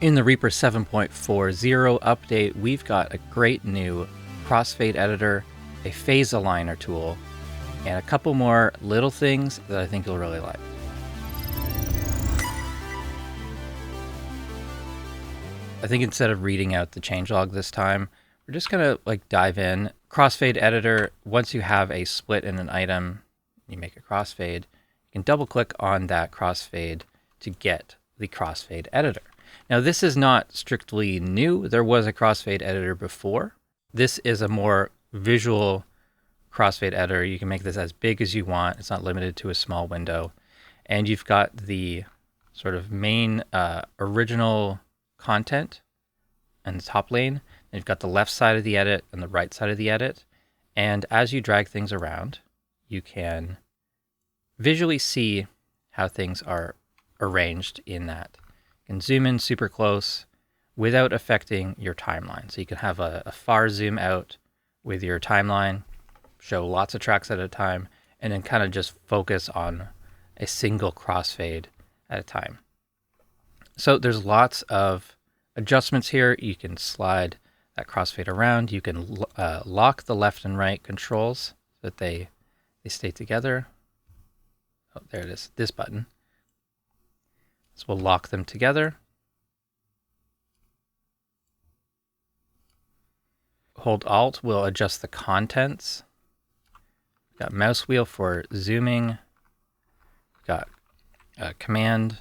In the REAPER 7.40 update, we've got a great new Crossfade editor, a phase aligner tool, and a couple more little things that I think you'll really like. I think instead of reading out the changelog this time, we're just gonna dive in. Crossfade editor, once you have a split in an item, you make a crossfade, you can double click on that crossfade to get the crossfade editor. Now this is not strictly new. There was a crossfade editor before. This is a more visual crossfade editor. You can make this as big as you want. It's not limited to a small window. And you've got the sort of main original content in the top lane. And you've got the left side of the edit and the right side of the edit. And as you drag things around, you can visually see how things are arranged in that. You can zoom in super close without affecting your timeline. So you can have a far zoom out with your timeline, show lots of tracks at a time, and then kind of just focus on a single crossfade at a time. So there's lots of adjustments here. You can slide that crossfade around. You can lock the left and right controls so that they stay together. Oh, there it is, this button. So we'll lock them together. Hold Alt will adjust the contents. We've got mouse wheel for zooming. We've got command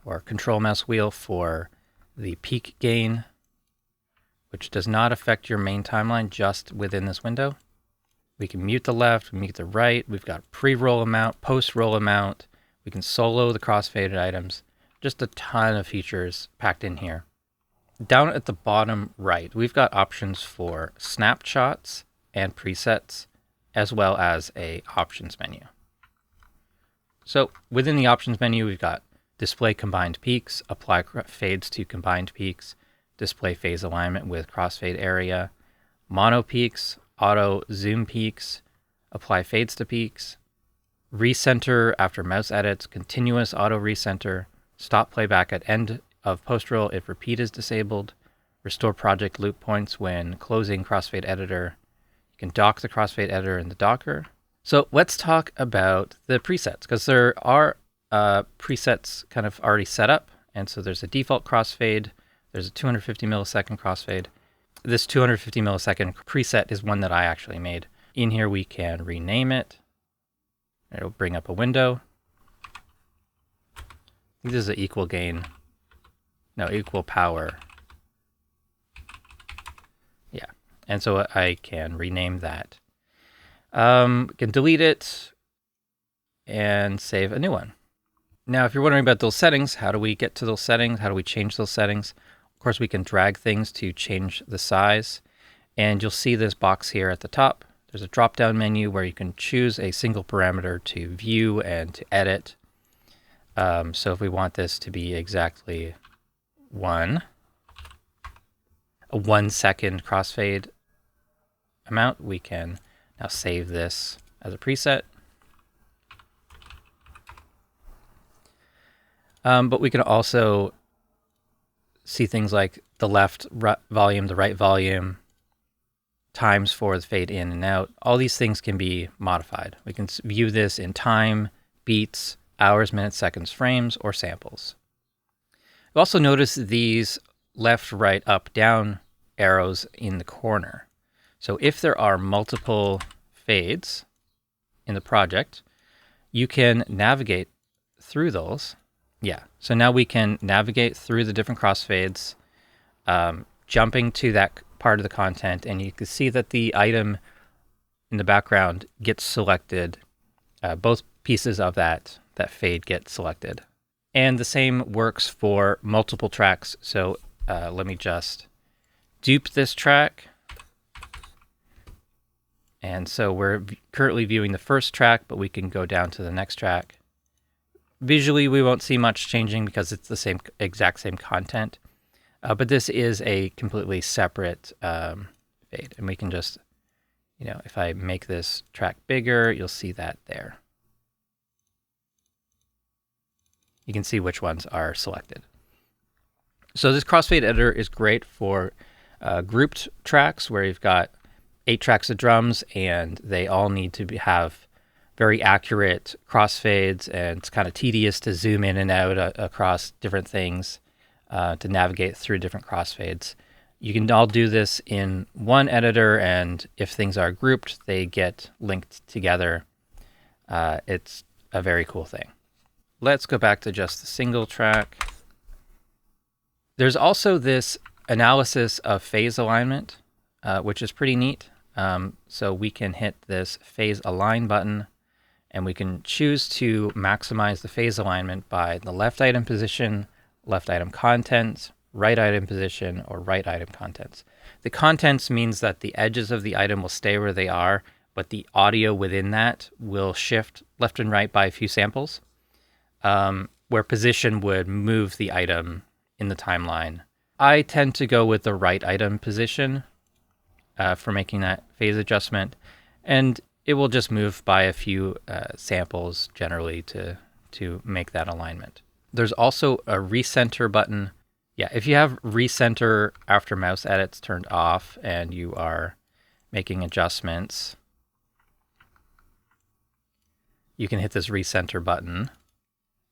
or control mouse wheel for the peak gain, which does not affect your main timeline, just within this window. We can mute the left, mute the right. We've got pre-roll amount, post-roll amount. We can solo the crossfaded items. Just a ton of features packed in here. Down at the bottom right, we've got options for snapshots and presets, as well as a options menu. So within the options menu, we've got display combined peaks, apply fades to combined peaks, display phase alignment with crossfade area, mono peaks, auto zoom peaks, apply fades to peaks, recenter after mouse edits, continuous auto recenter, stop playback at end of post roll if repeat is disabled, restore project loop points when closing crossfade editor. You can dock the crossfade editor in the docker. So let's talk about the presets, because there are presets kind of already set up. And so there's a default crossfade, there's a 250 millisecond crossfade. This 250 millisecond preset is one that I actually made. In here we can rename it. It'll bring up a window. I think this is an equal gain. No, equal power. Yeah, and so I can rename that. Can delete it and save a new one. Now, if you're wondering about those settings, how do we get to those settings? How do we change those settings? Of course, we can drag things to change the size. And you'll see this box here at the top. There's a drop-down menu where you can choose a single parameter to view and to edit. So if we want this to be exactly a 1 second crossfade amount, we can now save this as a preset. But we can also see things like the left volume, the right volume, times for the fade in and out. All these things can be modified. We can view this in time, beats, hours, minutes, seconds, frames, or samples. You'll also notice these left, right, up, down arrows in the corner. So if there are multiple fades in the project, you can navigate through those. Yeah, so now we can navigate through the different crossfades, jumping to that part of the content, and you can see that the item in the background gets selected. Both pieces of that fade get selected. And the same works for multiple tracks. So let me just dupe this track. And so we're currently viewing the first track, but we can go down to the next track. Visually, we won't see much changing because it's the exact same content. But this is a completely separate fade. And we can just, if I make this track bigger, you'll see that there. You can see which ones are selected. So this Crossfade editor is great for grouped tracks where you've got 8 tracks of drums and they all need to have very accurate crossfades, and it's kind of tedious to zoom in and out across different things to navigate through different crossfades. You can all do this in one editor, and if things are grouped, they get linked together. It's a very cool thing. Let's go back to just the single track. There's also this analysis of phase alignment, which is pretty neat. So we can hit this phase align button, and we can choose to maximize the phase alignment by the left item position, left item contents, right item position, or right item contents. The contents means that the edges of the item will stay where they are, but the audio within that will shift left and right by a few samples, where position would move the item in the timeline. I tend to go with the right item position for making that phase adjustment, and it will just move by a few samples generally to make that alignment. There's also a recenter button. Yeah, if you have recenter after mouse edits turned off and you are making adjustments, you can hit this recenter button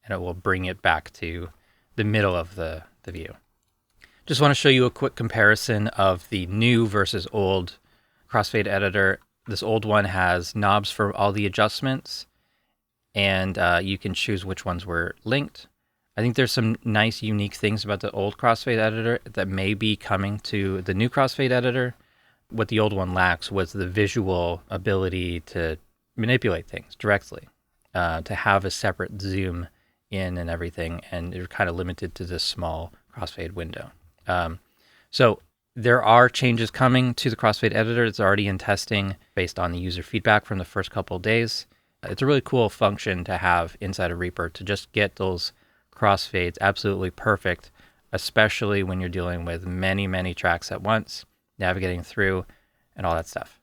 and it will bring it back to the middle of the view. Just want to show you a quick comparison of the new versus old Crossfade editor. This old one has knobs for all the adjustments, and you can choose which ones were linked. I think there's some nice, unique things about the old Crossfade editor that may be coming to the new Crossfade editor. What the old one lacks was the visual ability to manipulate things directly, to have a separate zoom in and everything, and you're kind of limited to this small Crossfade window. So there are changes coming to the Crossfade editor. It's already in testing based on the user feedback from the first couple of days. It's a really cool function to have inside of Reaper to just get those crossfades absolutely perfect, especially when you're dealing with many, many tracks at once, navigating through and all that stuff.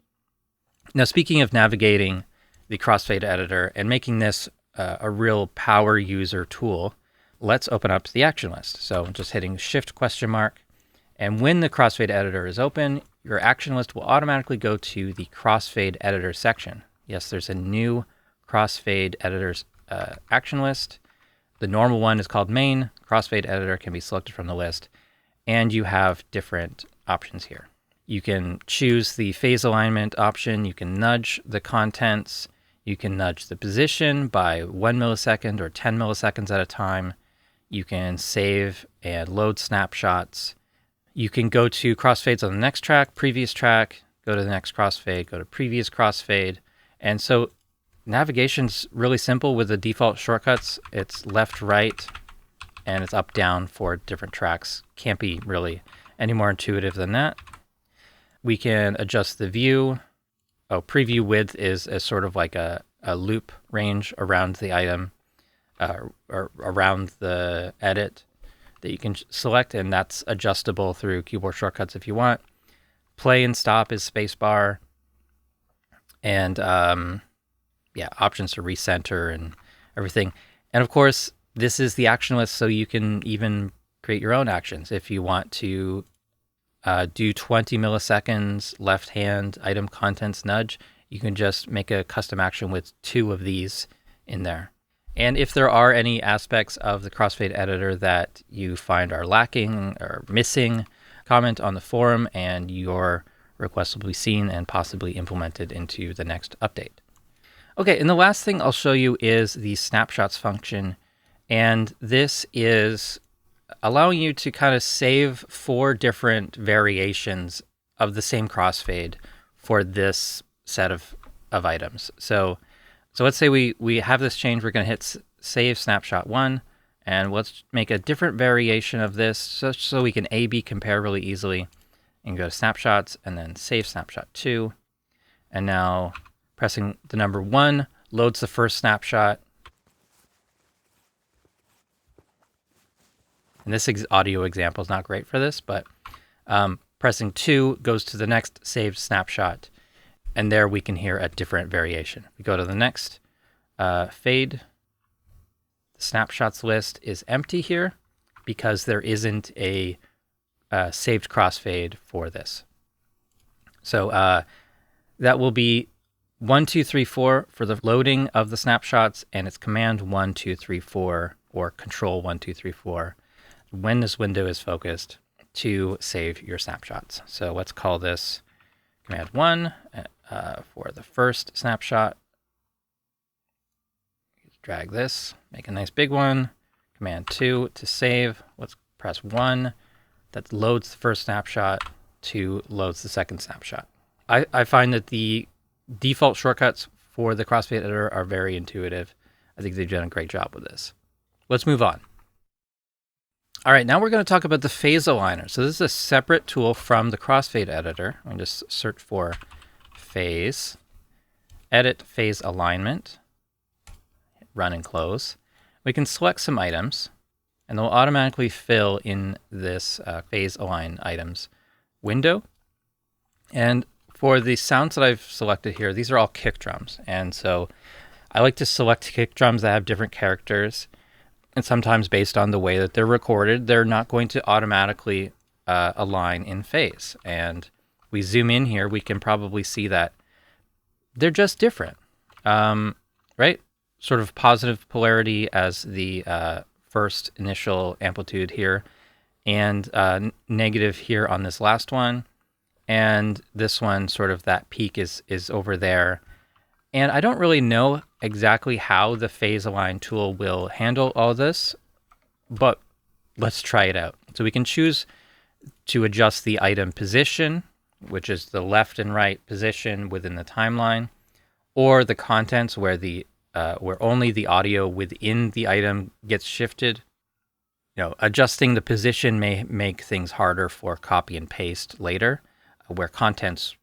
Now, speaking of navigating the Crossfade editor and making this a real power user tool, let's open up the action list. So just hitting Shift ? And when the Crossfade editor is open, your action list will automatically go to the Crossfade editor section. Yes, there's a new Crossfade editor's action list. The normal one is called main. Crossfade editor can be selected from the list, and you have different options here. You can choose the phase alignment option. You can nudge the contents. You can nudge the position by 1 millisecond or 10 milliseconds at a time. You can save and load snapshots. You can go to crossfades on the next track, previous track, go to the next crossfade, go to previous crossfade. And so navigation's really simple with the default shortcuts. It's left, right, and it's up, down for different tracks. Can't be really any more intuitive than that. We can adjust the view. Preview width is sort of like a loop range around the item, or around the edit that you can select, and that's adjustable through keyboard shortcuts if you want. Play and stop is spacebar, and options to recenter and everything. And of course, this is the action list, so you can even create your own actions. If you want to do 20 milliseconds left hand item contents nudge, you can just make a custom action with 2 of these in there. And if there are any aspects of the Crossfade editor that you find are lacking or missing, comment on the forum and your request will be seen and possibly implemented into the next update. Okay, and the last thing I'll show you is the snapshots function. And this is allowing you to kind of save 4 different variations of the same crossfade for this set of items. So let's say we have this change. We're going to hit save snapshot 1, and let's make a different variation of this so we can A/B compare really easily, and go to snapshots and then save snapshot 2. And now pressing the number 1 loads the first snapshot. And this audio example is not great for this, but pressing 2 goes to the next saved snapshot. And there we can hear a different variation. We go to the next fade. The snapshots list is empty here because there isn't a saved crossfade for this. So that will be 1, 2, 3, 4 for the loading of the snapshots, and it's command 1, 2, 3, 4 or control 1, 2, 3, 4 when this window is focused to save your snapshots. So let's call this command 1 for the first snapshot. Drag this, make a nice big one. Command 2 to save. Let's press 1. That loads the first snapshot. 2 loads the second snapshot. I find that the default shortcuts for the Crossfade editor are very intuitive. I think they've done a great job with this. Let's move on. All right, now we're going to talk about the phase aligner. So this is a separate tool from the Crossfade editor. I'm going to just search for phase, edit phase alignment, run and close. We can select some items, and they'll automatically fill in this phase align items window. And for the sounds that I've selected here, these are all kick drums. And so I like to select kick drums that have different characters. And sometimes based on the way that they're recorded, they're not going to automatically align in phase. And we zoom in here, we can probably see that they're just different, right? Sort of positive polarity as the first initial amplitude here, and negative here on this last one. And this one, sort of that peak is over there. And I don't really know exactly how the phase align tool will handle all this, but let's try it out. So we can choose to adjust the item position, which is the left and right position within the timeline, or the contents where where only the audio within the item gets shifted. You know, adjusting the position may make things harder for copy and paste later, where contents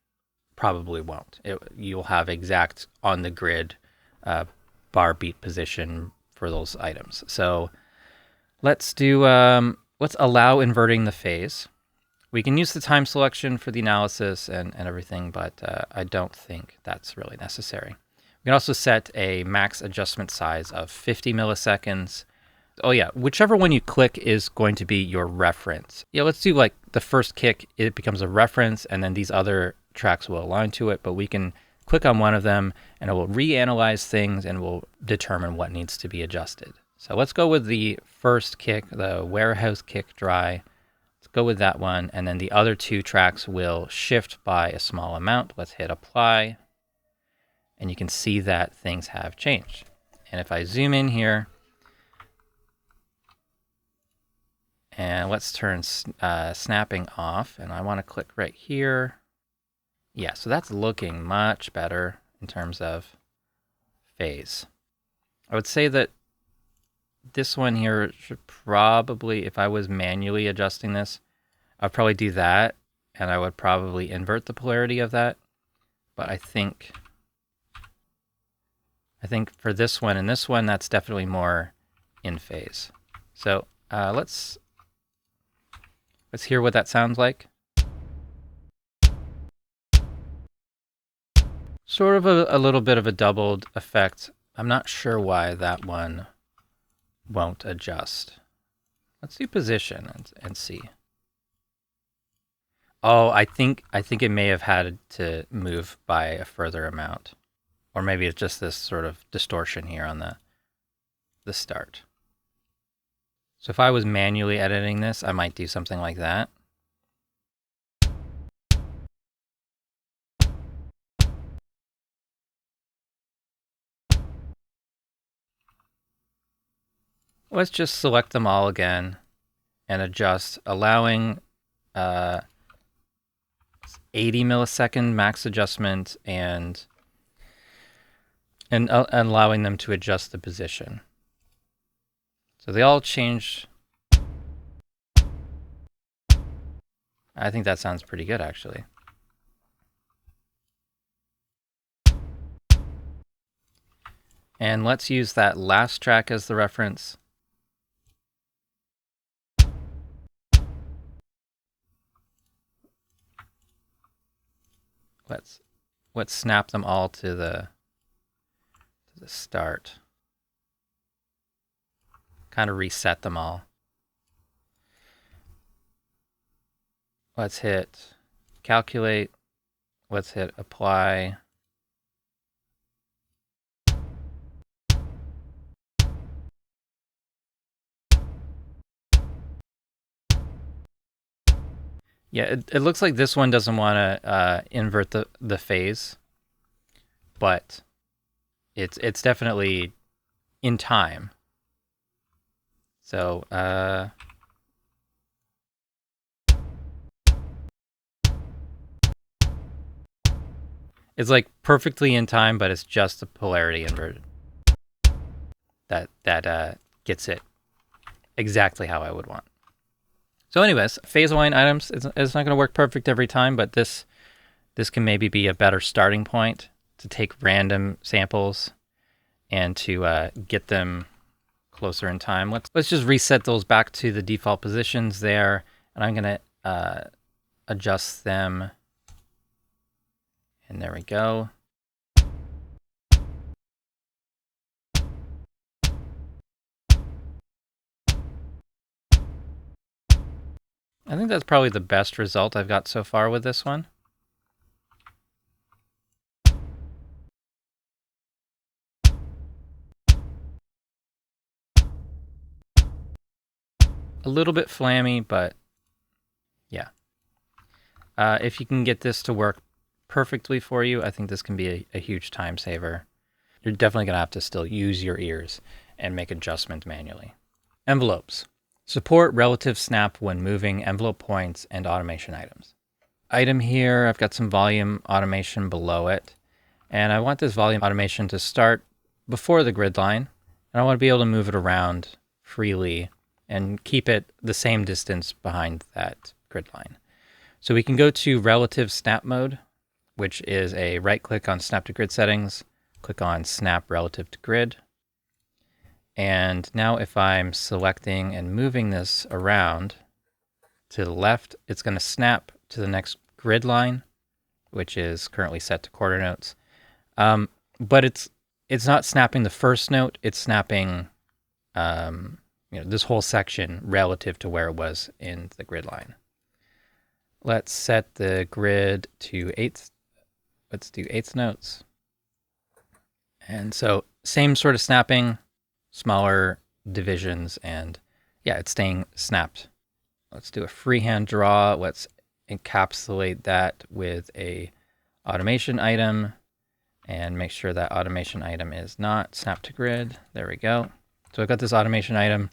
probably won't. You'll have exact on the grid bar beat position for those items. So let's do let's allow inverting the phase. We can use the time selection for the analysis and everything, but I don't think that's really necessary. We can also set a max adjustment size of 50 milliseconds. Oh yeah, whichever one you click is going to be your reference. Yeah, let's do like the first kick, it becomes a reference, and then these other tracks will align to it, but we can click on one of them and it will reanalyze things and will determine what needs to be adjusted. So let's go with the first kick, the warehouse kick dry. Let's go with that one, and then the other two tracks will shift by a small amount. Let's hit apply, and you can see that things have changed. And if I zoom in here, and let's turn snapping off, and I want to click right here. Yeah, so that's looking much better in terms of phase. I would say that this one here should probably, if I was manually adjusting this, I'd probably do that, and I would probably invert the polarity of that. But I think for this one and this one, that's definitely more in phase. So let's hear what that sounds like. Sort of a little bit of a doubled effect. I'm not sure why that one won't adjust. Let's do position and see. Oh, I think it may have had to move by a further amount. Or maybe it's just this sort of distortion here on the start. So if I was manually editing this, I might do something like that. Let's just select them all again and adjust, allowing 80 millisecond max adjustment and allowing them to adjust the position. So they all change. I think that sounds pretty good, actually. And let's use that last track as the reference. Let's snap them all to the start. Kind of reset them all. Let's hit calculate. Let's hit apply. Yeah, it looks like this one doesn't want to invert the phase, but it's definitely in time. So it's like perfectly in time, but it's just the polarity inverted. That gets it exactly how I would want. So anyways, phase aligned items, it's not going to work perfect every time, but this can maybe be a better starting point to take random samples and to get them closer in time. Let's just reset those back to the default positions there, and I'm going to adjust them. And there we go. I think that's probably the best result I've got so far with this one. A little bit flammy, but yeah. If you can get this to work perfectly for you, I think this can be a huge time saver. You're definitely going to have to still use your ears and make adjustments manually. Envelopes. Support relative snap when moving envelope points and automation items. Item here, I've got some volume automation below it. And I want this volume automation to start before the grid line. And I want to be able to move it around freely and keep it the same distance behind that grid line. So we can go to relative snap mode, which is a right click on snap to grid settings, click on snap relative to grid. And now if I'm selecting and moving this around to the left, it's going to snap to the next grid line, which is currently set to quarter notes. But it's not snapping the first note, it's snapping this whole section relative to where it was in the grid line. Let's set the grid to eighths. Let's do eighths notes. And so same sort of snapping, smaller divisions, and yeah, it's staying snapped. Let's do a freehand draw. Let's encapsulate that with a automation item and make sure that automation item is not snap to grid. There we go. So I've got this automation item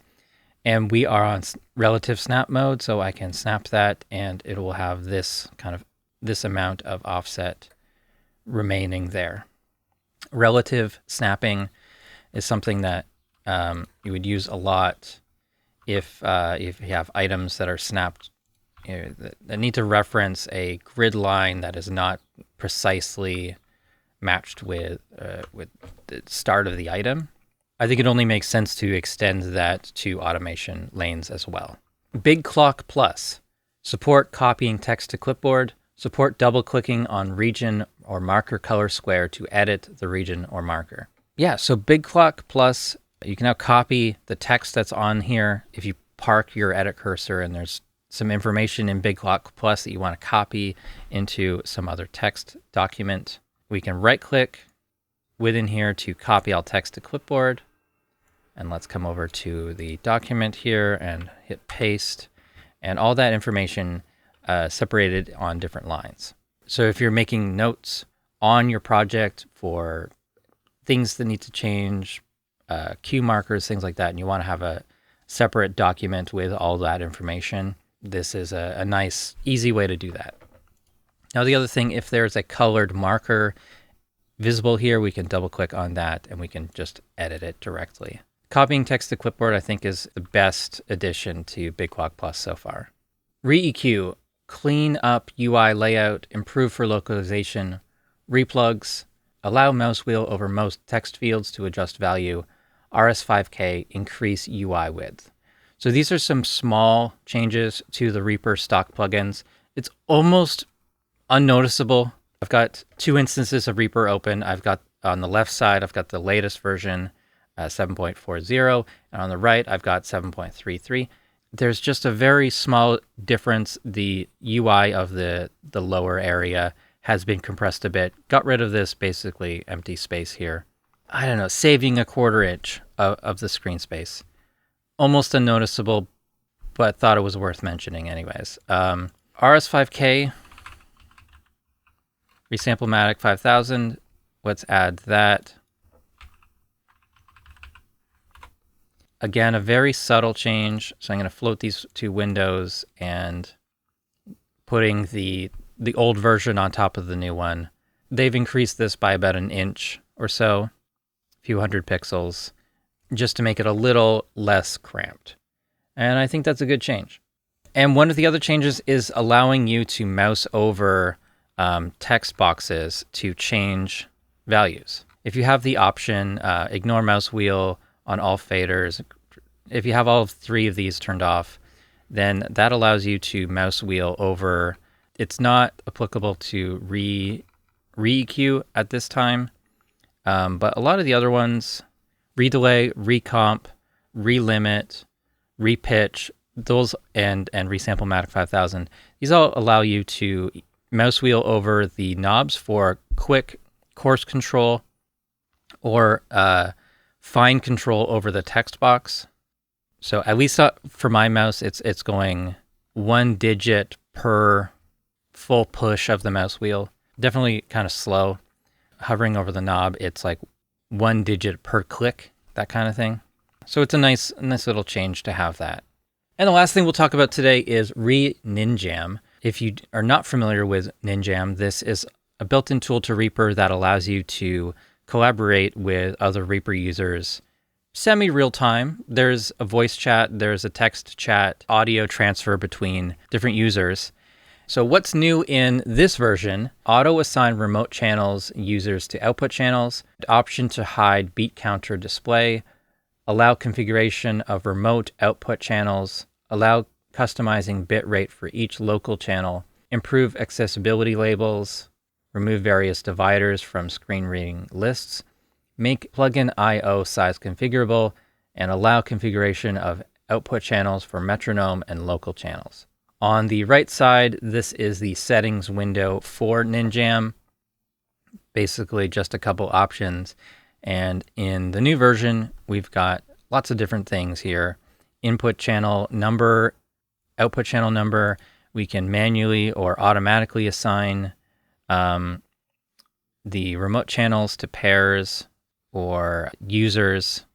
and we are on relative snap mode. So I can snap that and it will have this amount of offset remaining there. Relative snapping is something that you would use a lot if you have items that are snapped, that need to reference a grid line that is not precisely matched with the start of the item. I think it only makes sense to extend that to automation lanes as well. Big Clock Plus. Support copying text to clipboard. Support double-clicking on region or marker color square to edit the region or marker. Yeah, so Big Clock Plus, you can now copy the text that's on here. If you park your edit cursor and there's some information in Big Clock Plus that you want to copy into some other text document, we can right-click within here to copy all text to clipboard. And let's come over to the document here and hit paste. And all that information separated on different lines. So if you're making notes on your project for things that need to change, cue markers, things like that, and you want to have a separate document with all that information, this is a nice, easy way to do that. Now, the other thing, if there's a colored marker visible here, we can double click on that and we can just edit it directly. Copying text to clipboard, I think, is the best addition to Big Clock Plus so far. ReEQ, clean up UI layout, improve for localization, ReaPlugs, allow mouse wheel over most text fields to adjust value, RS5K, increase UI width. So these are some small changes to the Reaper stock plugins. It's almost unnoticeable. I've got two instances of Reaper open. I've got on the left side, I've got the latest version, 7.40, and on the right, I've got 7.33. there's just a very small difference. The UI of the lower area has been compressed a bit. Got rid of this basically empty space here. I don't know, saving a 1/4 inch of the screen space. Almost unnoticeable, but thought it was worth mentioning anyways. RS5K, Resamplematic 5000. Let's add that. Again, a very subtle change. So I'm going to float these 2 windows and putting the old version on top of the new one. They've increased this by about 1 inch or so, a few hundred pixels, just to make it a little less cramped. And I think that's a good change. And one of the other changes is allowing you to mouse over text boxes to change values. If you have the option, ignore mouse wheel on all faders, if you have all 3 of these turned off, then that allows you to mouse wheel over. It's not applicable to re-EQ at this time, but a lot of the other ones, redelay, recomp, relimit, repitch, those and Resamplematic 5000, these all allow you to mouse wheel over the knobs for quick coarse control or fine control over the text box. So at least for my mouse, it's going 1 digit per full push of the mouse wheel. Definitely kind of slow. Hovering over the knob, it's like 1 digit per click, that kind of thing. So it's a nice little change to have that. And the last thing we'll talk about today is ReaNinjam. If you are not familiar with Ninjam, this is a built-in tool to Reaper that allows you to collaborate with other Reaper users semi-real time. There's a voice chat, there's a text chat, audio transfer between different users. So what's new in this version? Auto-assign remote channels users to output channels, option to hide beat counter display, allow configuration of remote output channels, allow customizing bitrate for each local channel, improve accessibility labels, remove various dividers from screen reading lists, make plugin I/O size configurable, and allow configuration of output channels for metronome and local channels. On the right side, this is the settings window for Ninjam. Basically just a couple options. And in the new version, we've got lots of different things here. Input channel number, output channel number. We can manually or automatically assign the remote channels to pairs or users.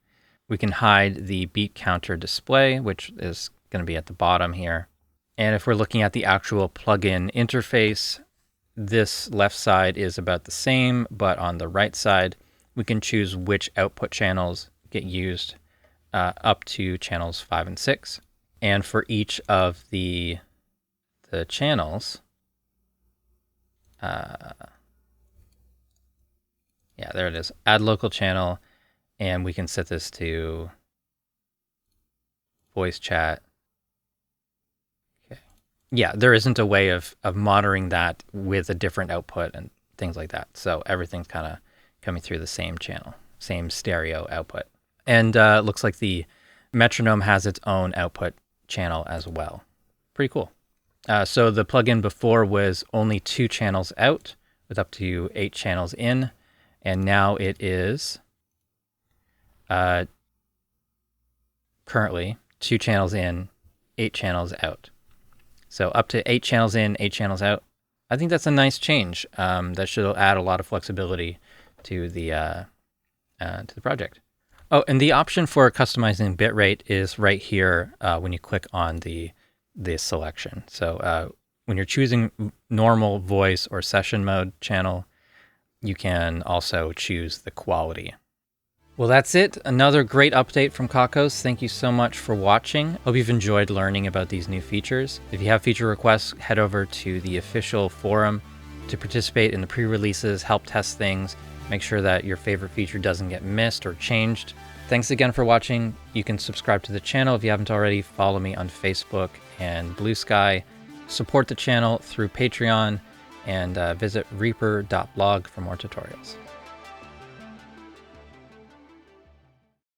We can hide the beat counter display, which is going to be at the bottom here. And if we're looking at the actual plugin interface, this left side is about the same, but on the right side, we can choose which output channels get used up to channels 5 and 6. And for each of the channels, yeah, there it is. Add local channel, and we can set this to voice chat. Okay. Yeah, there isn't a way of monitoring that with a different output and things like that. So everything's kind of coming through the same channel, same stereo output. And looks like the metronome has its own output channel as well. Pretty cool. So the plugin before was only 2 channels out with up to 8 channels in. And now it is currently 2 channels in, 8 channels out. So up to 8 channels in, 8 channels out. I think that's a nice change. That should add a lot of flexibility to the project. Oh, and the option for customizing bitrate is right here when you click on the selection. So when you're choosing normal voice or session mode channel, you can also choose the quality. Well, that's it. Another great update from Kakos. Thank you so much for watching. Hope you've enjoyed learning about these new features. If you have feature requests, head over to the official forum to participate in the pre-releases, help test things, make sure that your favorite feature doesn't get missed or changed. Thanks again for watching. You can subscribe to the channel if you haven't already. Follow me on Facebook and Blue Sky. Support the channel through Patreon, and visit reaper.blog for more tutorials.